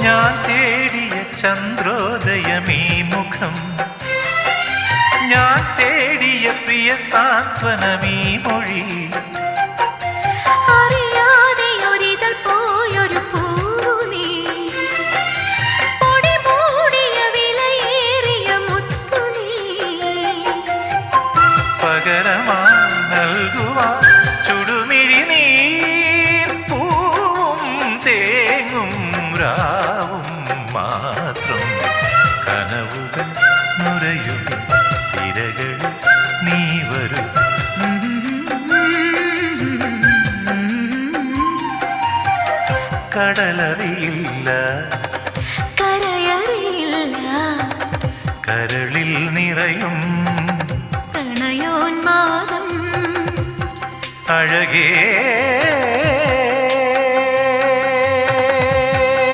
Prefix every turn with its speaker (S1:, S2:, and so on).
S1: ഞാൻ തേടിയ ചന്ദ്രോദയമീ മുഖം, ഞാൻ തേടിയ പ്രിയ സാന്ത്വനമീ മൊഴി.
S2: അറിയാതെ ഒരിതൾ പോയൊരു പൂനീ, പൊടി മൂടിയ വിലയേറിയ മുത്തു നീ.
S1: പകരമായി നൽകുവാൻ ചുടുമിഴി നീർ പൂവും തേങ്ങും രാവും മാത്രം. കനവുകൾ നുരയും തിരകളിൽ നീ വരും. കടലറിയില്ല,
S2: കരയറിയില്ല,
S1: കരളിൽ നിറയും
S2: പ്രണയോന്മാദം
S1: അഴകേ